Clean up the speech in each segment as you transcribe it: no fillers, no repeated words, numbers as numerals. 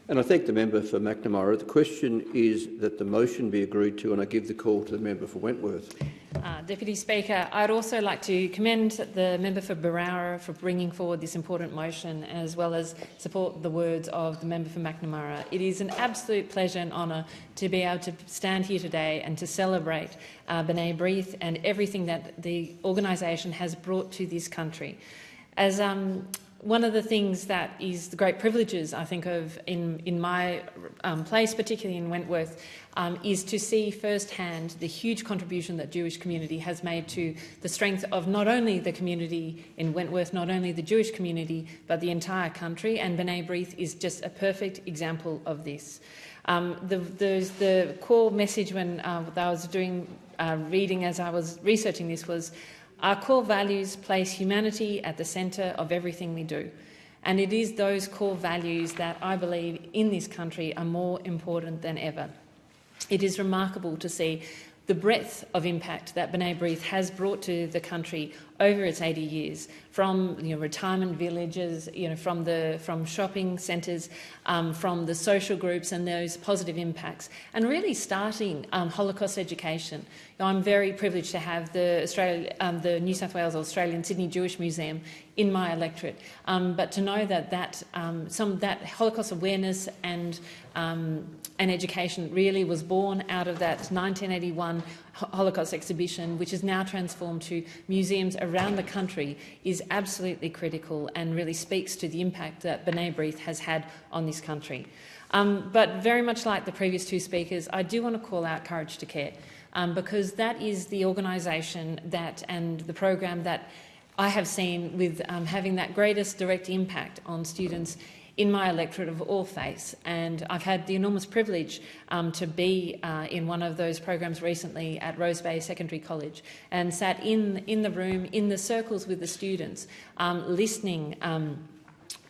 And I thank the member for McNamara. The question is that the motion be agreed to, and I give the call to the member for Wentworth. Deputy Speaker, I'd also like to commend the member for Berowra for bringing forward this important motion, as well as support the words of the member for McNamara. It is an absolute pleasure and honour to be able to stand here today and to celebrate B'nai B'rith and everything that the organisation has brought to this country. As one of the things that is the great privileges, I think, of in my place, particularly in Wentworth, is to see firsthand the huge contribution that Jewish community has made to the strength of not only the community in Wentworth, not only the Jewish community, but the entire country. And B'nai B'rith is just a perfect example of this. The core message when I was doing reading as I was researching this was, our core values place humanity at the centre of everything we do. And it is those core values that I believe in this country are more important than ever. It is remarkable to see the breadth of impact that B'nai B'rith has brought to the country over its 80 years, from retirement villages, from shopping centres, from the social groups and those positive impacts, and really starting Holocaust education. I'm very privileged to have the New South Wales Australian Sydney Jewish Museum in my electorate, but to know that Holocaust awareness and education really was born out of that 1981 Holocaust exhibition, which is now transformed to museums around the country, is absolutely critical and really speaks to the impact that B'nai B'rith has had on this country. But very much like the previous two speakers, I do want to call out Courage to Care, because that is the organisation and the program that I have seen with having that greatest direct impact on students in my electorate of all faiths. And I've had the enormous privilege to be in one of those programs recently at Rose Bay Secondary College, and sat in the room, in the circles with the students, listening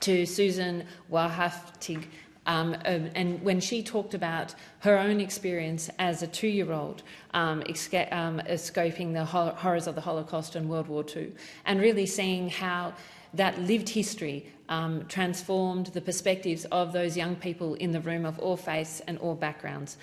to Susan Wahaftig, and when she talked about her own experience as a 2-year-old escaping the horrors of the Holocaust and World War II, and really seeing how that lived history transformed the perspectives of those young people in the room of all faiths and all backgrounds.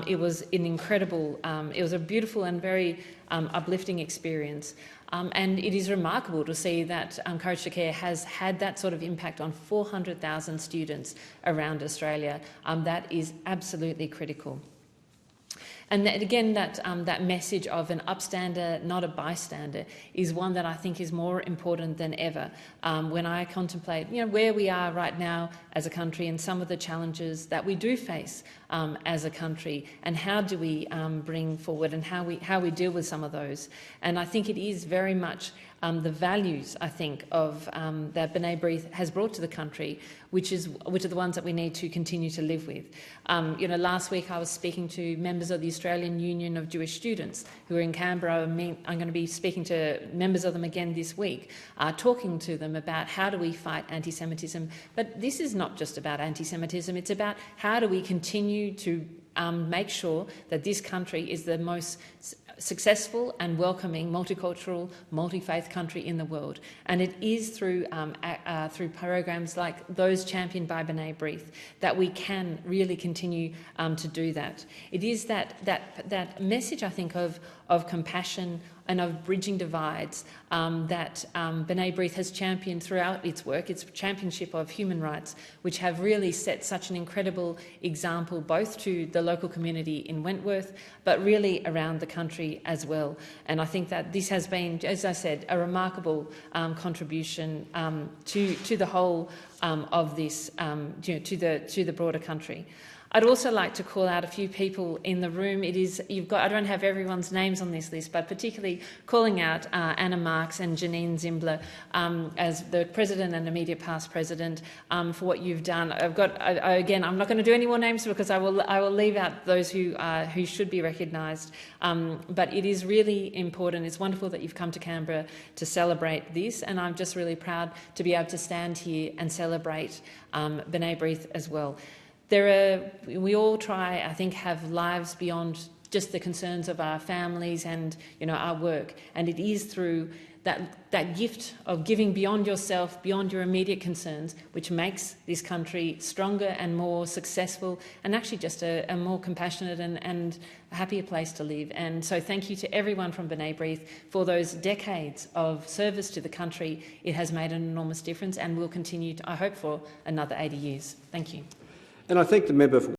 It was an incredible, it was a beautiful and very uplifting experience. And it is remarkable to see that Courage to Care has had that sort of impact on 400,000 students around Australia. That is absolutely critical. And that, again, that message of an upstander, not a bystander, is one that I think is more important than ever when I contemplate where we are right now as a country and some of the challenges that we do face as a country, and how do we bring forward and how we deal with some of those. And I think it is very much the values, I think, of that B'nai B'rith has brought to the country, which are the ones that we need to continue to live with. Last week I was speaking to members of the Australian Union of Jewish Students who are in Canberra. I'm going to be speaking to members of them again this week, talking to them about how do we fight anti-Semitism. But this is not just about anti-Semitism, it's about how do we continue to make sure that this country is the most successful and welcoming multicultural, multi-faith country in the world. And it is through programs like those championed by B'nai B'rith that we can really continue to do that. It is that message, I think, of compassion and of bridging divides that B'nai B'rith has championed throughout its work, its championship of human rights, which have really set such an incredible example both to the local community in Wentworth, but really around the country as well. And I think that this has been, as I said, a remarkable contribution to the whole of this, to the broader country. I'd also like to call out a few people in the room. I don't have everyone's names on this list, but particularly calling out Anna Marks and Janine Zimbler as the President and immediate past President for what you've done. Again, I'm not going to do any more names because I will leave out those who should be recognised. But it is really important. It's wonderful that you've come to Canberra to celebrate this, and I'm just really proud to be able to stand here and celebrate B'nai B'rith as well. We all try, I think, have lives beyond just the concerns of our families and, you know, our work. And it is through that gift of giving beyond yourself, beyond your immediate concerns, which makes this country stronger and more successful, and actually just a more compassionate and a happier place to live. And so thank you to everyone from B'nai B'rith for those decades of service to the country. It has made an enormous difference and will continue, I hope, for another 80 years. Thank you. And I thank the member for